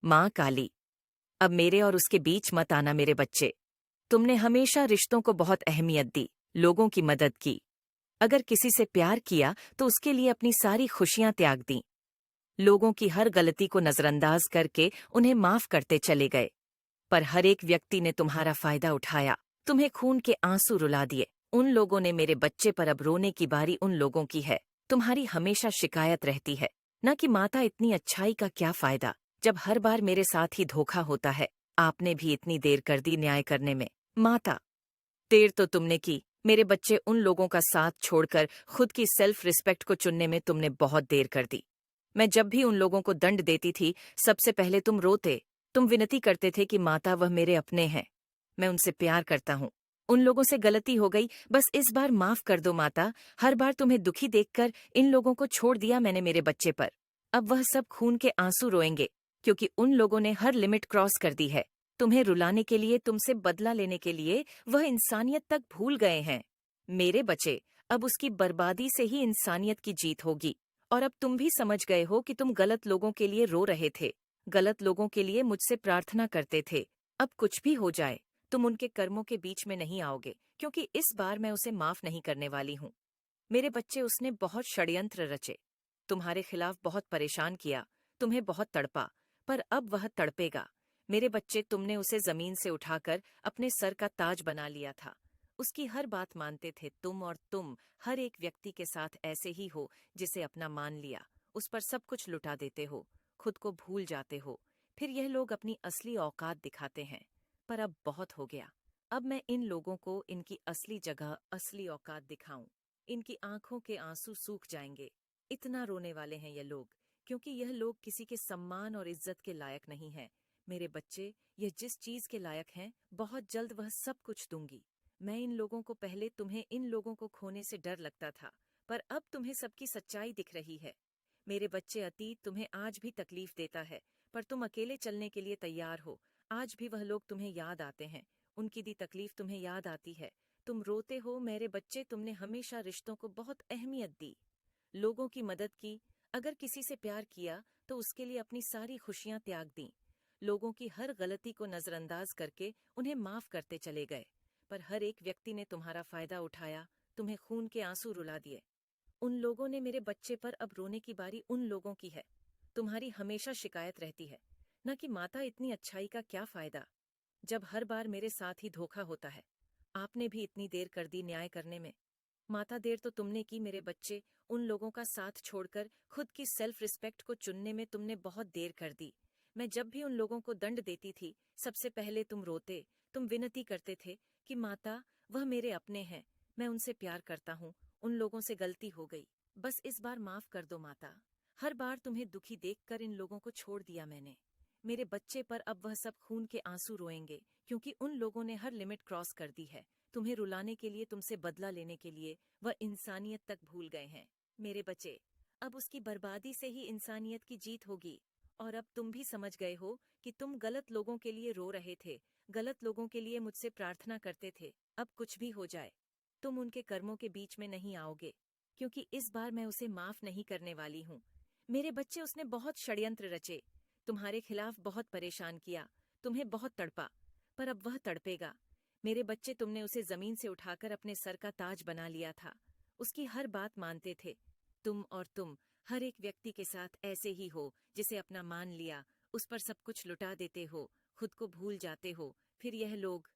माँ काली, अब मेरे और उसके बीच मत आना मेरे बच्चे। तुमने हमेशा रिश्तों को बहुत अहमियत दी, लोगों की मदद की। अगर किसी से प्यार किया तो उसके लिए अपनी सारी खुशियां त्याग दी। लोगों की हर गलती को नजरअंदाज करके उन्हें माफ करते चले गए। पर हर एक व्यक्ति ने तुम्हारा फायदा उठाया, तुम्हें खून के आंसू रुला दिए। उन लोगों ने मेरे बच्चे पर अब रोने की बारी उन लोगों की है। तुम्हारी हमेशा शिकायत रहती है न कि माता इतनी अच्छाई का क्या फायदा, जब हर बार मेरे साथ ही धोखा होता है। आपने भी इतनी देर कर दी न्याय करने में। माता, देर तो तुमने की, मेरे बच्चे उन लोगों का साथ छोड़कर खुद की सेल्फ रिस्पेक्ट को चुनने में तुमने बहुत देर कर दी। मैं जब भी उन लोगों को दंड देती थी, सबसे पहले तुम रोते। तुम विनती करते थे कि माता वह मेरे अपने हैं, मैं उनसे प्यार करता हूँ। उन लोगों से गलती हो गई, बस इस बार माफ कर दो माता। हर बार तुम्हें दुखी देखकर इन लोगों को छोड़ दिया मैंने मेरे बच्चे पर। अब वह सब खून के आंसू रोएंगे, क्योंकि उन लोगों ने हर लिमिट क्रॉस कर दी है। तुम्हें रुलाने के लिए, तुमसे बदला लेने के लिए वह इंसानियत तक भूल गए हैं। मेरे बच्चे, अब उसकी बर्बादी से ही इंसानियत की जीत होगी। और अब तुम भी समझ गए हो कि तुम गलत लोगों के लिए रो रहे थे, गलत लोगों के लिए मुझसे प्रार्थना करते थे। अब कुछ भी हो जाए, तुम उनके कर्मों के बीच में नहीं आओगे, क्योंकि इस बार मैं उसे माफ नहीं करने वाली हूँ। मेरे बच्चे, उसने बहुत षड्यंत्र रचे, तुम्हारे खिलाफ बहुत परेशान किया, तुम्हें बहुत तड़पा, पर अब वह तड़पेगा। मेरे बच्चे, तुमने उसे जमीन से उठाकर अपने सर का ताज बना लिया था। उसकी हर बात मानते थे तुम, और तुम हर एक व्यक्ति के साथ ऐसे ही हो जिसे अपना मान लिया। उस पर सब कुछ लुटा देते हो, खुद को भूल जाते हो। फिर यह लोग अपनी असली औकात दिखाते हैं। पर अब बहुत हो गया। अब मैं इन लोगों को इनकी असली जगह, असली औकात दिखाऊं। इनकी आंखों के आंसू सूख जाएंगे। इतना रोने वाले हैं ये लोग, क्योंकि यह लोग किसी के सम्मान और इज्जत के लायक नहीं हैं। मेरे बच्चे, यह जिस चीज के लायक हैं, बहुत जल्द वह सब कुछ दूंगी। मैं इन लोगों को, पहले तुम्हें इन लोगों को खोने से डर लगता था, पर अब तुम्हें सबकी सच्चाई दिख रही है। मेरे बच्चे, अतीत तुम्हें आज भी तकलीफ देता है, पर तुम अकेले चलने के लिए तैयार हो। आज भी वह लोग तुम्हें याद आते हैं, उनकी दी तकलीफ तुम्हें याद आती है। तुम रोते हो मेरे बच्चे। तुमने हमेशा रिश्तों को बहुत अहमियत दी, लोगों की मदद की। अगर किसी से प्यार किया तो उसके लिए अपनी सारी खुशियां त्याग दी। लोगों की हर गलती को नजरअंदाज करके उन्हें माफ करते चले गए। पर हर एक व्यक्ति ने तुम्हारा फायदा उठाया, तुम्हें खून के आंसू रुला दिए। उन लोगों ने मेरे बच्चे पर अब रोने की बारी उन लोगों की है। तुम्हारी हमेशा शिकायत रहती है न कि माता इतनी अच्छाई का क्या फायदा, जब हर बार मेरे साथ ही धोखा होता है। आपने भी इतनी देर कर दी न्याय करने में। माता, देर तो तुमने की मेरे बच्चे। उन लोगों का साथ छोड़कर खुद की सेल्फ रिस्पेक्ट को चुनने में तुमने बहुत देर कर दी। मैं जब भी उन लोगों को दंड देती थी, सबसे पहले तुम रोते। तुम विनती करते थे कि माता, वह मेरे अपने हैं, मैं उनसे प्यार करता हूँ। उन लोगों से गलती हो गई, बस इस बार माफ कर दो माता। हर बार तुम्हें दुखी देखकर इन लोगों को छोड़ दिया मैंने। मेरे बच्चे, पर अब वह सब खून के आंसू रोएंगे, क्योंकि उन लोगों ने हर लिमिट क्रॉस कर दी है। तुम्हें रुलाने के लिए, तुमसे बदला लेने के लिए वह इंसानियत तक भूल गए हैं। मेरे बच्चे, अब उसकी बर्बादी से ही इंसानियत की जीत होगी। और अब तुम भी समझ गए हो कि तुम गलत लोगों के लिए रो रहे थे, गलत लोगों के लिए मुझसे प्रार्थना करते थे। अब कुछ भी हो जाए, तुम उनके कर्मों के बीच में नहीं आओगे, क्योंकि इस बार मैं उसे माफ नहीं करने वाली हूँ। मेरे बच्चे, उसने बहुत षड्यंत्र रचे, तुम्हारे खिलाफ बहुत परेशान किया, तुम्हें बहुत तड़पा, पर अब वह तड़पेगा। मेरे बच्चे, तुमने उसे जमीन से उठाकर अपने सर का ताज बना लिया था। उसकी हर बात मानते थे तुम, और तुम हर एक व्यक्ति के साथ ऐसे ही हो जिसे अपना मान लिया। उस पर सब कुछ लुटा देते हो, खुद को भूल जाते हो। फिर यह लोग